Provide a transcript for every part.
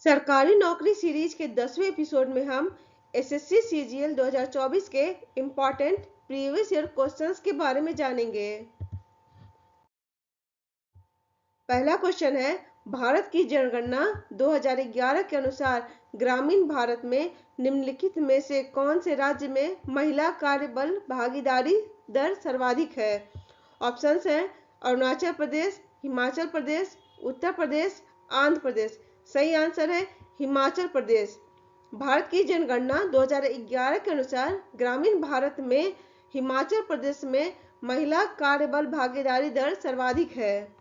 सरकारी नौकरी सीरीज के 10वें एपिसोड में हम एसएससी सीजीएल 2024 के इम्पोर्टेंट प्रीवियस ईयर क्वेश्चंस के बारे में जानेंगे। पहला क्वेश्चन है, भारत की जनगणना 2011 के अनुसार ग्रामीण भारत में निम्नलिखित में से कौन से राज्य में महिला कार्यबल भागीदारी दर सर्वाधिक है? ऑप्शंस हैं अरुणाचल प्रदेश, हिमाचल प्रदेश, उत्तर प्रदेश, आंध्र प्रदेश। सही आंसर है हिमाचल प्रदेश। भारत की जनगणना 2011 के अनुसार ग्रामीण भारत में हिमाचल प्रदेश में महिला कार्यबल भागीदारी दर सर्वाधिक है।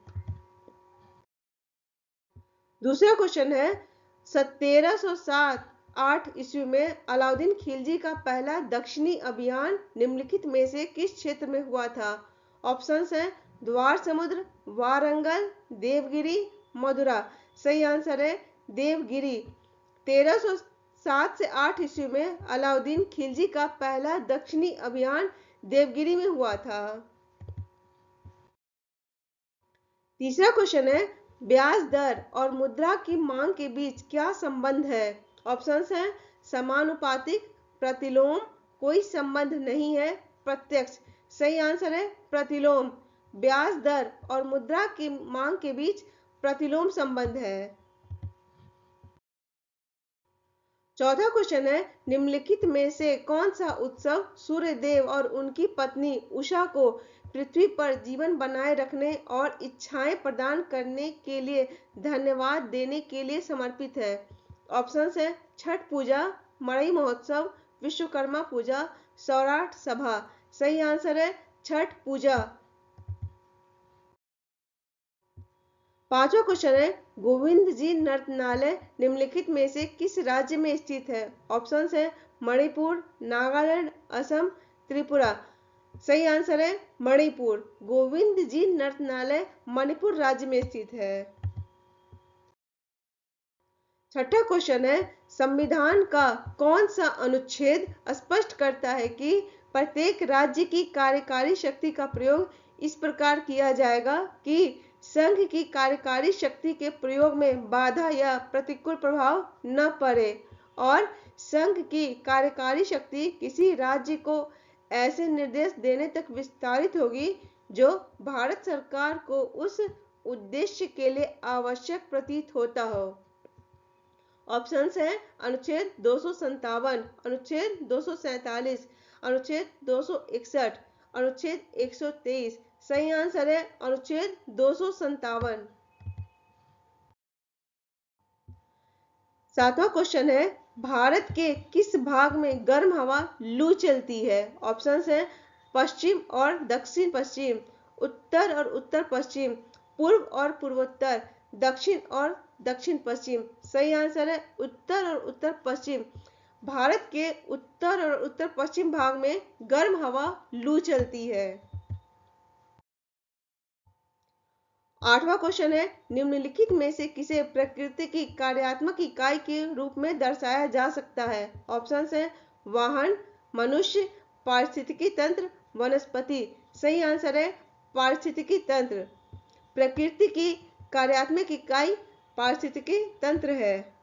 दूसरा क्वेश्चन है, 1307-8 ईस्वी में अलाउद्दीन खिलजी का पहला दक्षिणी अभियान निम्नलिखित में से किस क्षेत्र में हुआ था? ऑप्शंस हैं द्वार समुद्र, वारंगल, देवगिरी, मदुरा। सही आंसर है देवगिरी। 1307 से 8 ईस्वी में अलाउद्दीन खिलजी का पहला दक्षिणी अभियान देवगिरी में हुआ था। तीसरा क्वेश्चन है, ब्याज दर और मुद्रा की मांग के बीच क्या संबंध है? ऑप्शंस हैं समानुपातिक, प्रतिलोम, कोई संबंध नहीं है, प्रत्यक्ष। सही आंसर है प्रतिलोम। ब्याज दर और मुद्रा की मांग के बीच प्रतिलोम संबंध है। चौथा क्वेश्चन है, निम्नलिखित में से कौन सा उत्सव सूर्य देव और उनकी पत्नी उषा को पृथ्वी पर जीवन बनाए रखने और इच्छाएं प्रदान करने के लिए धन्यवाद देने के लिए समर्पित है? ऑप्शंस है छठ पूजा, मड़ई महोत्सव, विश्वकर्मा पूजा, सौराठ सभा। सही आंसर है छठ पूजा। पांचवा क्वेश्चन है, गोविंद जी नृत्यनालय निम्नलिखित में से किस राज्य में स्थित है? ऑप्शंस है मणिपुर, नागालैंड, असम, त्रिपुरा। सही आंसर है मणिपुर। गोविंद जी नृत्यनालय मणिपुर राज्य में स्थित है। छठा क्वेश्चन है, संविधान का कौन सा अनुच्छेद स्पष्ट करता है कि प्रत्येक राज्य की कार्यकारी शक्ति का प्रयोग इस प्रकार किया जाएगा कि संघ की कार्यकारी शक्ति के प्रयोग में बाधा या प्रतिकूल प्रभाव न पड़े और संघ की कार्यकारी शक्ति किसी राज्य को ऐसे निर्देश देने तक विस्तारित होगी जो भारत सरकार को उस उद्देश्य के लिए आवश्यक प्रतीत होता हो? ऑप्शंस हैं अनुच्छेद 257, अनुच्छेद 247, अनुच्छेद 261, अनुच्छेद 123। सही आंसर है अनुच्छेद 257। सातवां क्वेश्चन है, भारत के किस भाग में गर्म हवा लू चलती है? ऑप्शंस हैं पश्चिम और दक्षिण पश्चिम, उत्तर और उत्तर पश्चिम, पूर्व और पूर्वोत्तर, दक्षिण और दक्षिण पश्चिम। सही आंसर है उत्तर और उत्तर पश्चिम। भारत के उत्तर और उत्तर पश्चिम भाग में गर्म हवा लू चलती है। आठवां क्वेश्चन है, निम्नलिखित में से किसे प्रकृति की कार्यात्मक इकाई के रूप में दर्शाया जा सकता है? ऑप्शंस हैं वाहन, मनुष्य, पारिस्थितिकी तंत्र, वनस्पति। सही आंसर है पारिस्थितिकी तंत्र। प्रकृति की कार्यात्मक इकाई पारिस्थितिकी तंत्र है।